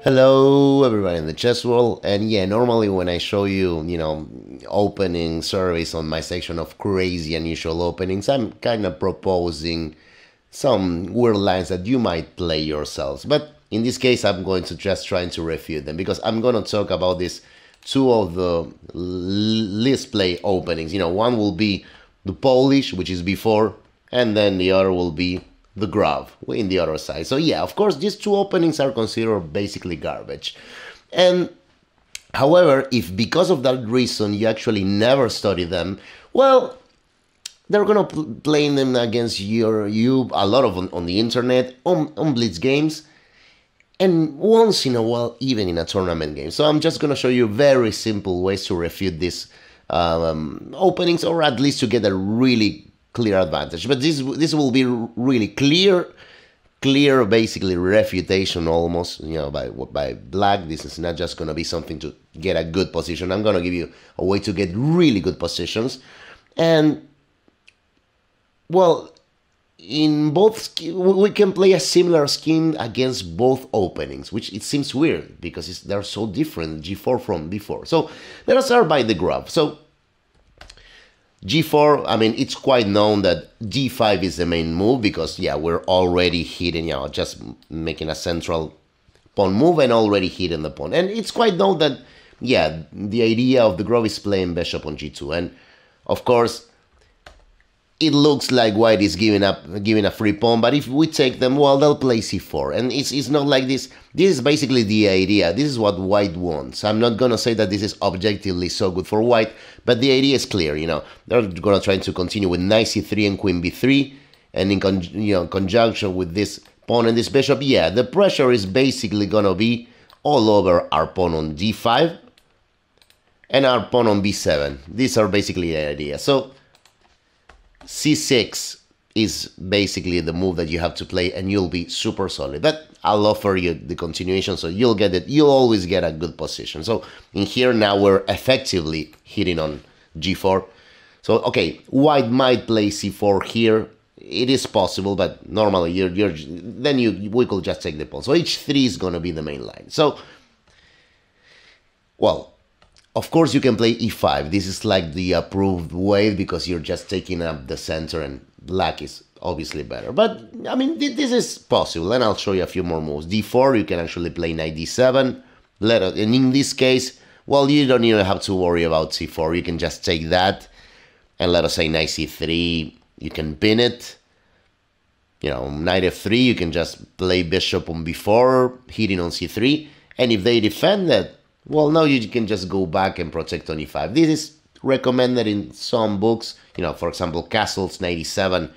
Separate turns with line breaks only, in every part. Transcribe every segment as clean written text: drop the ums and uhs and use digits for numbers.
Hello, everybody in the chess world. And yeah, normally when I show you, opening surveys on my section of crazy unusual openings, I'm kind of proposing some weird lines that you might play yourselves. But in this case, I'm going to just try to refute them because I'm going to talk about these two of the least play openings. One will be the Polish, which is before, and then the other will be the Grob in the other side. So yeah, of course, these two openings are considered basically garbage. And however, if because of that reason you actually never study them, well, they're gonna play them against you a lot of on the internet, on blitz games, and once in a while even in a tournament game. So I'm just gonna show you very simple ways to refute these openings, or at least to get a really clear advantage. But this will be really clear basically refutation almost, by black. This is not just going to be something to get a good position. I'm going to give you a way to get really good positions. And well, in both we can play a similar scheme against both openings, which it seems weird because they're so different, g4 from b4. So let us start by the Grob. So g4, I mean, it's quite known that d5 is the main move because, yeah, we're already hitting, just making a central pawn move and already hitting the pawn. And it's quite known that, yeah, the idea of the Grob is playing bishop on g2. And, of course, it looks like white is giving a free pawn, but if we take them, well, they'll play c4. And it's not like this. This is basically the idea. This is what white wants. I'm not going to say that this is objectively so good for white, but the idea is clear, They're going to try to continue with knight c3 and queen b3, and in conjunction with this pawn and this bishop, yeah, the pressure is basically going to be all over our pawn on d5 and our pawn on b7. These are basically the idea. So c6 is basically the move that you have to play, and you'll be super solid. But I'll offer you the continuation, so you'll get it. You'll always get a good position. So in here now we're effectively hitting on g4. So okay, white might play c4 here. It is possible, but normally we could just take the pawn. So h3 is going to be the main line. So, well, of course, you can play e5. This is like the approved way because you're just taking up the center and black is obviously better. But, I mean, this is possible, and I'll show you a few more moves. d4, you can actually play knight d7. And in this case, well, you don't even have to worry about c4. You can just take that, and let us say knight c3. You can pin it. Knight f3, you can just play bishop on b4, hitting on c3. And if they defend it, well, now you can just go back and protect on e5. This is recommended in some books, for example, castles, knight e7,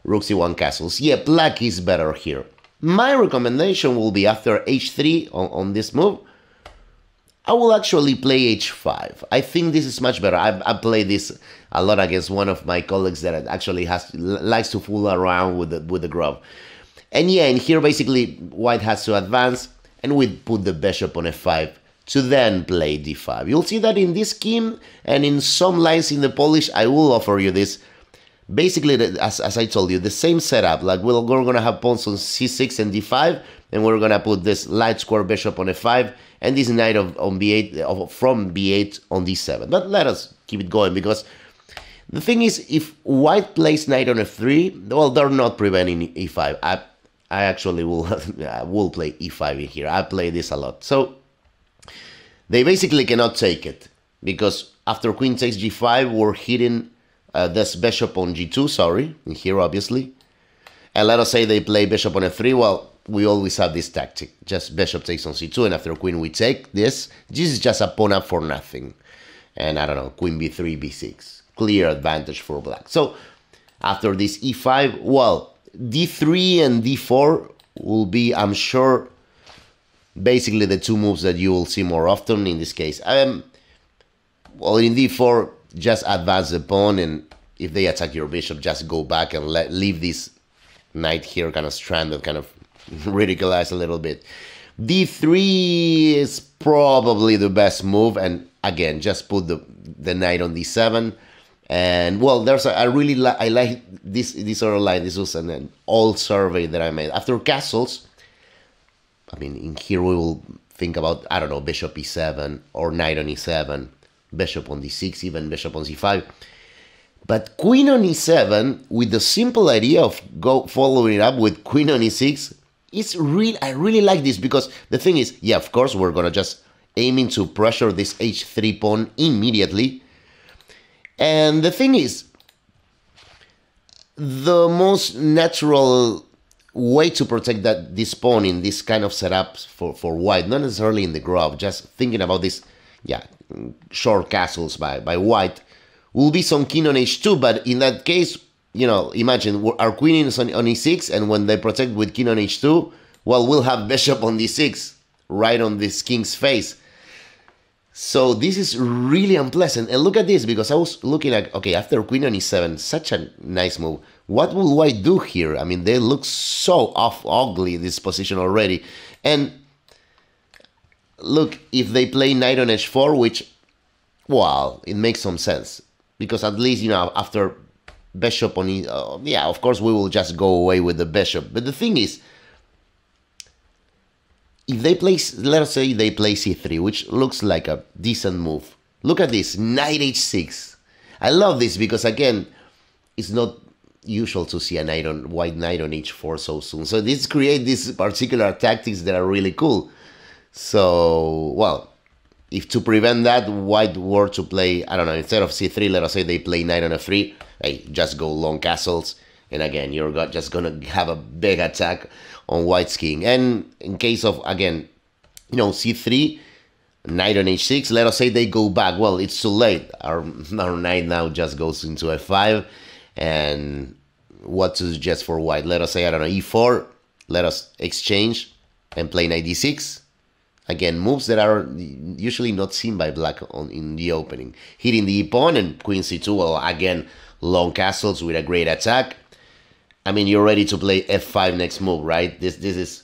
rook c1 castles. Yeah, black is better here. My recommendation will be after h3 on this move, I will actually play h5. I think this is much better. I play this a lot against one of my colleagues that actually likes to fool around with the Grob. And yeah, and here basically white has to advance, and we put the bishop on f5 to then play d5. You'll see that in this scheme and in some lines in the Polish, I will offer you this. Basically, as I told you, the same setup. Like we're going to have pawns on c6 and d5, and we're going to put this light square bishop on f5, and this knight on b8 from b8 on d7. But let us keep it going, because the thing is, if white plays knight on f3, well, they're not preventing e5. I actually will play e5 in here. I play this a lot. So they basically cannot take it, because after queen takes g5, we're hitting this bishop on g2, sorry, in here obviously. And let us say they play bishop on f3, well, we always have this tactic. Just bishop takes on c2, and after queen we take this. This is just a pawn up for nothing. And I don't know, queen b3, b6. Clear advantage for black. So after this e5, well, d3 and d4 will be, I'm sure, basically the two moves that you will see more often in this case. Well, in d4, just advance the pawn, and if they attack your bishop, just go back and leave this knight here kind of stranded, kind of ridiculized a little bit. d3 is probably the best move, and again, just put the knight on d7. And well, I like this other line. This was an old survey that I made after castles. I mean, in here we will think about, I don't know, bishop e7 or knight on e7, bishop on d6, even bishop on c5. But queen on e7, with the simple idea of following it up with queen on e6, I really like this, because the thing is, yeah, of course, we're gonna just aiming to pressure this h3 pawn immediately. And the thing is, the most natural way to protect this pawn in this kind of setups for white, not necessarily in the Grob, just thinking about this, yeah, short castles by white, will be some king on h2, but in that case, you know, imagine our queen is on e6, and when they protect with king on h2, well, we'll have bishop on d6, right on this king's face. So this is really unpleasant. And look at this, because I was looking at, okay, after queen on e7, such a nice move. What will white do here? I mean, they look so ugly, this position already. And look, if they play knight on h4, which, well, it makes some sense. Because at least, you know, after bishop on yeah, of course we will just go away with the bishop. But the thing is, if they play, let's say they play c3, which looks like a decent move. Look at this, knight h6. I love this because, again, it's not usual to see a white knight on h4 so soon. So this creates these particular tactics that are really cool. So, well, if to prevent that, white were to play, I don't know, instead of c3, let us say they play knight on f3, hey, just go long castles. And again, you're just going to have a big attack on white's king. And in case of, again, you know, c3, knight on h6, let us say they go back. Well, it's too late. Our knight now just goes into f5. And what to suggest for white? Let us say, I don't know, e4. Let us exchange and play knight d6. Again, moves that are usually not seen by black in the opening. Hitting the pawn and queen c2. Well, again, long castles with a great attack. I mean, you're ready to play f5 next move, right? This is,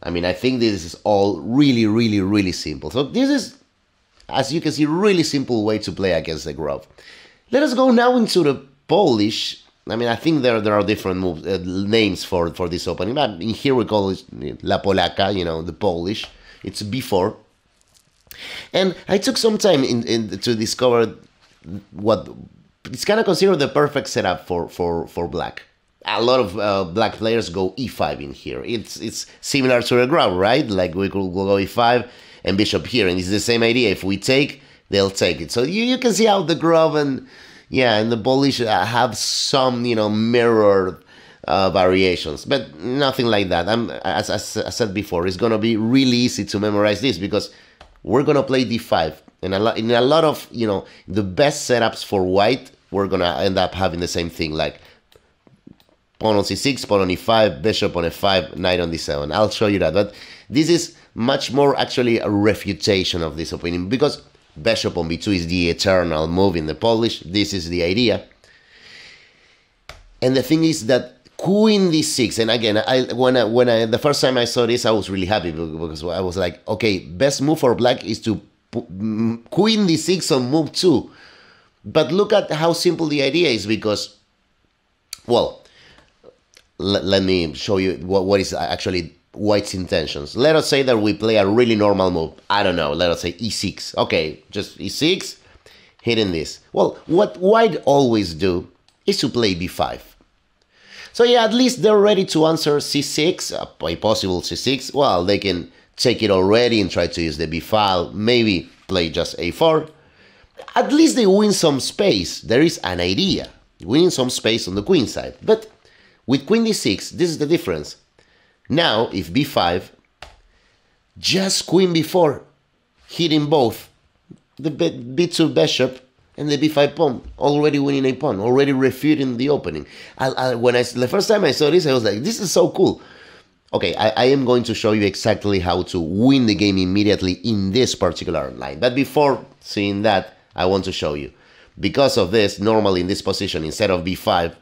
I mean, I think this is all really, really, really simple. So this is, as you can see, really simple way to play against the Grob. Let us go now into the Polish. I mean, I think there are different moves, names for this opening. But in here we call it La Polaka, you know, the Polish. It's b4. And I took some time to discover what it's kind of considered the perfect setup for black. A lot of black players go e5 in here. It's similar to a Grob, right? Like we'll go e5 and bishop here, and it's the same idea. If we take, they'll take it. So you can see how the Grob and the Polish have some, you know, mirrored variations, but nothing like that. As I said before, it's gonna be really easy to memorize this because we're gonna play d5, and in a lot of, you know, the best setups for white, we're gonna end up having the same thing, like pawn on c6, pawn on e5, bishop on f5, knight on d7. I'll show you that, but this is much more actually a refutation of this opinion, because bishop on b2 is the eternal move in the Polish. This is the idea. And the thing is that queen d6, and again, the first time I saw this, I was really happy because I was like, okay, best move for black is to queen d6 on move 2. But look at how simple the idea is, because, well, let me show you what is actually white's intentions. Let us say that we play a really normal move. I don't know, let us say e6. Okay, just e6, hitting this. Well, what white always do is to play b5. So yeah, at least they're ready to answer c6, a possible c6. Well, they can take it already and try to use the b file, maybe play just a4. At least they win some space. There is an idea, winning some space on the queen side. But with queen d6, this is the difference. Now, if b5, just queen b4, hitting both the b2 bishop and the b5 pawn, already winning a pawn, already refuting the opening. The first time I saw this, I was like, this is so cool. Okay, I am going to show you exactly how to win the game immediately in this particular line. But before seeing that, I want to show you. Because of this, normally in this position, instead of b5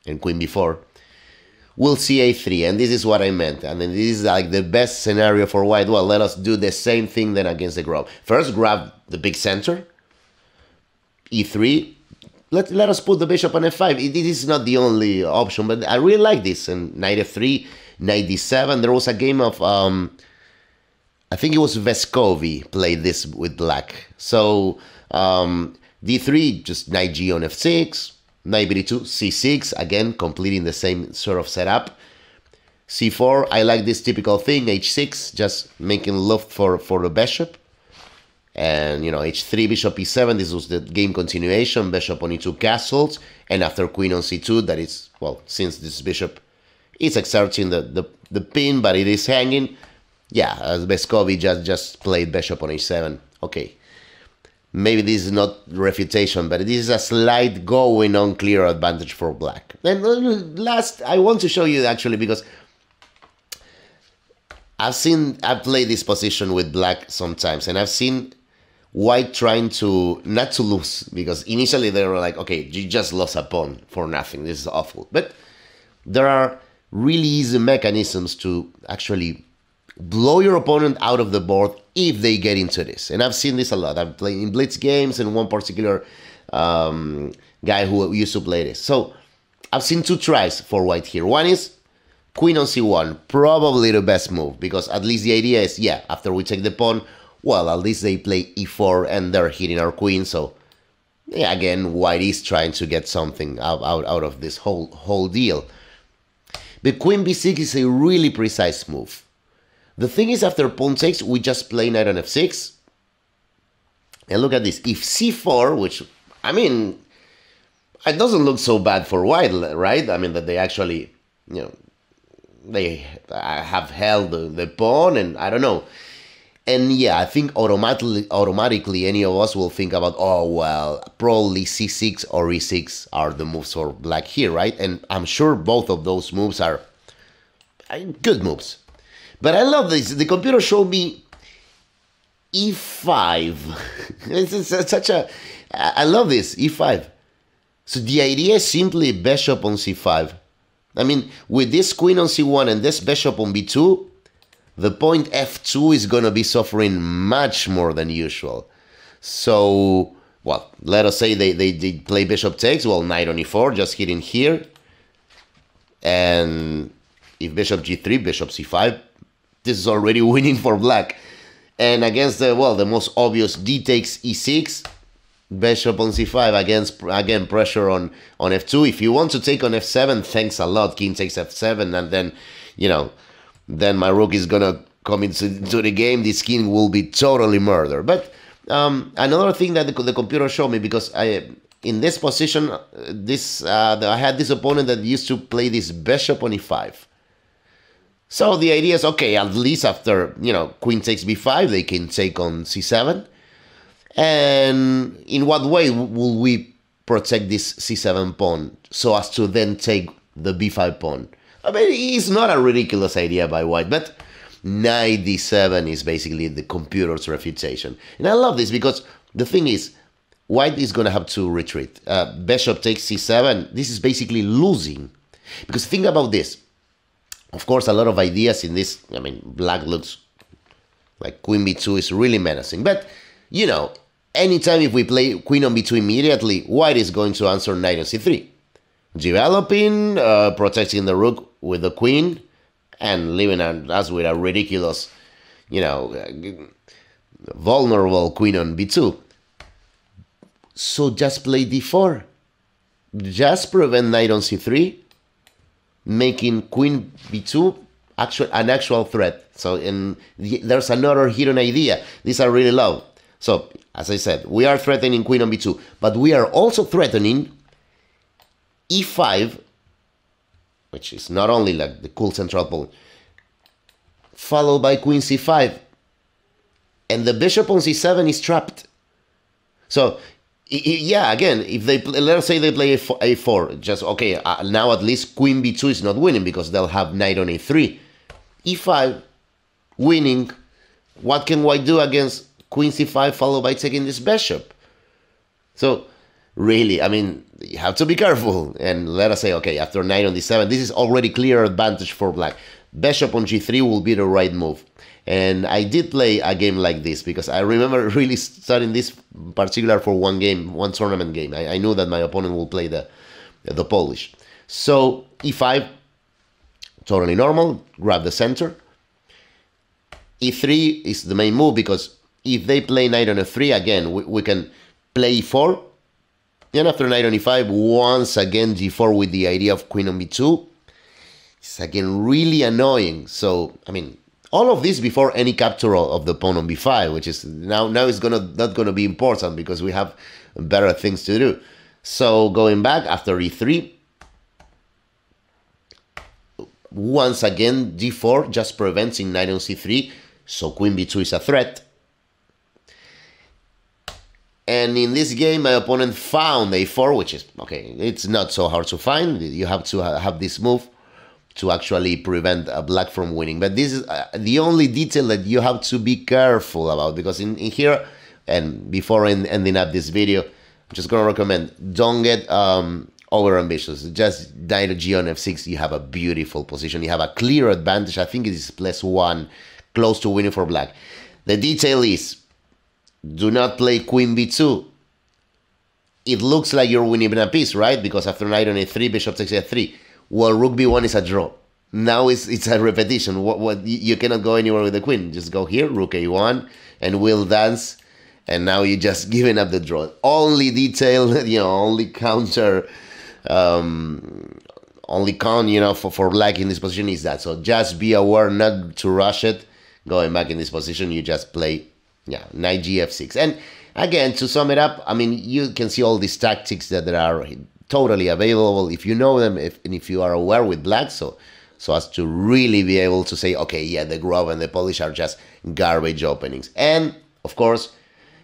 and queen b4, we'll see a3, and this is what I meant. And then this is like the best scenario for white. Well, let us do the same thing then against the Grob. First, grab the big center, e3. Let us put the bishop on f5. This is not the only option, but I really like this. And knight f3, knight d7. There was a game of, I think it was Vescovi played this with black. So d3, just knight g on f6, knight b2, c6, again, completing the same sort of setup. c4, I like this typical thing, h6, just making loft for the bishop. And, you know, h3, bishop e7, this was the game continuation, bishop on e2 castles, and after queen on c2, that is, well, since this bishop is exerting the pin, but it is hanging, yeah, as Vescovi just played bishop on h7, okay. Maybe this is not refutation, but this is a slight going on clear advantage for black. And last, I want to show you actually, because I've played this position with black sometimes, and I've seen white trying to, not to lose, because initially they were like, okay, you just lost a pawn for nothing, this is awful. But there are really easy mechanisms to actually blow your opponent out of the board if they get into this. And I've seen this a lot. I've played in blitz games and one particular guy who used to play this. So I've seen two tries for white here. One is queen on c1, probably the best move, because at least the idea is, yeah, after we take the pawn, well, at least they play e4 and they're hitting our queen. So yeah, again, white is trying to get something out of this whole deal. But queen b6 is a really precise move. The thing is, after pawn takes, we just play knight on f6. And look at this. If c4, which, I mean, it doesn't look so bad for white, right? I mean, that they actually, you know, they have held the pawn, and I don't know. And yeah, I think automatically any of us will think about, oh, well, probably c6 or e6 are the moves for black here, right? And I'm sure both of those moves are good moves. But I love this. The computer showed me e5. It's such a... I love this, e5. So the idea is simply bishop on c5. I mean, with this queen on c1 and this bishop on b2, the point f2 is going to be suffering much more than usual. So, well, let us say they play bishop takes. Well, knight on e4, just hitting here. And if bishop g3, bishop c5, this is already winning for black. And against the, well, the most obvious d takes e6, bishop on c5, again pressure on f2. If you want to take on f7, thanks a lot, king takes f7, and then, you know, then my rook is gonna come into the game, this king will be totally murdered. But another thing that the computer showed me, because in this position, I had this opponent that used to play this bishop on e5. So the idea is, okay, at least after, you know, queen takes b5, they can take on c7. And in what way will we protect this c7 pawn so as to then take the b5 pawn? I mean, it's not a ridiculous idea by white, but knight d7 is basically the computer's refutation. And I love this because the thing is, white is going to have to retreat. Bishop takes c7, this is basically losing. Because think about this. Of course, a lot of ideas in this. I mean, black looks like queen b2 is really menacing. But, you know, anytime if we play queen on b2 immediately, white is going to answer knight on c3. Developing, protecting the rook with the queen, and leaving us with a ridiculous, you know, vulnerable queen on b2. So just play d4. Just prevent knight on c3, making queen b2 an actual threat. So there's another hidden idea. These I really love. So, as I said, we are threatening queen on b2, but we are also threatening e5, which is not only like the cool central pawn, followed by queen c5, and the bishop on c7 is trapped. So, yeah, again, if they let's say they play a4, just okay. Now at least queen b2 is not winning because they'll have knight on a3, e5, winning. What can white do against queen c5 followed by taking this bishop? So really, I mean, you have to be careful. And let us say, okay, after knight on d7, this is already clear advantage for black. Bishop on g3 will be the right move. And I did play a game like this because I remember really studying this particular for one tournament game. I knew that my opponent will play the Polish. So e5, totally normal. Grab the center. E3 is the main move because if they play knight on f3, again, we can play e4. And after knight on e5, once again g4 with the idea of queen on b2. It's again really annoying. So, I mean, all of this before any capture of the pawn on b5, which is now it's not gonna be important because we have better things to do. So going back after e3, once again d4 just preventing knight on c3, so queen b2 is a threat. And in this game, my opponent found a4, which is okay. It's not so hard to find. You have to have this move to actually prevent a black from winning. But this is the only detail that you have to be careful about, because in here, and before ending up this video, I'm just going to recommend, don't get over ambitious. Just knight g on f6, you have a beautiful position. You have a clear advantage. I think it is +1, close to winning for black. The detail is, do not play queen b2. It looks like you're winning a piece, right? Because after knight on a3, bishop takes a3. Well, rook b1 is a draw. Now it's a repetition. What you cannot go anywhere with the queen. Just go here, rook a1, and we'll dance. And now you're just giving up the draw. Only detail, only counter, only con, for black in this position is that. So just be aware not to rush it. Going back in this position, you just play, knight g f6. And again, to sum it up, I mean, you can see all these tactics that are totally available if you know them, if you are aware with black, so as to really be able to say, okay, yeah, the Grob and the Polish are just garbage openings. And of course,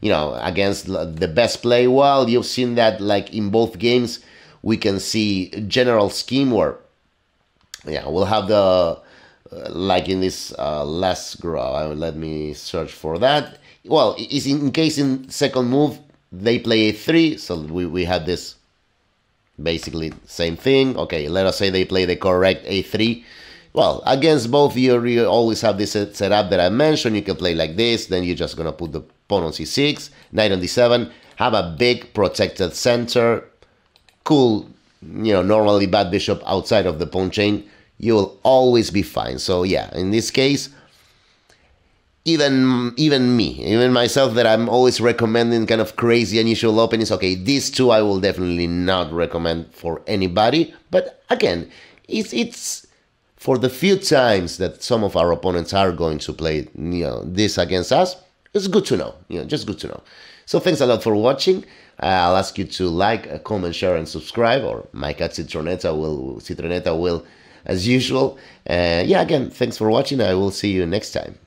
against the best play, well, you've seen that like in both games, we can see general scheme where, we'll have the, like in this last Grob, let me search for that. Well, is in case in second move, they play a3, so we had this basically same thing. Okay, let us say they play the correct a3. Well, against both, you always have this setup that I mentioned. You can play like this, then you're just going to put the pawn on c6, knight on d7, have a big protected center, cool, normally bad bishop outside of the pawn chain. You will always be fine. So yeah, in this case, even myself, that I'm always recommending kind of crazy unusual openings. Okay, these two I will definitely not recommend for anybody. But again, it's for the few times that some of our opponents are going to play this against us. It's good to know, just good to know. So thanks a lot for watching. I'll ask you to like, comment, share, and subscribe, or my cat Citronetta will, as usual. Yeah, again, thanks for watching. I will see you next time.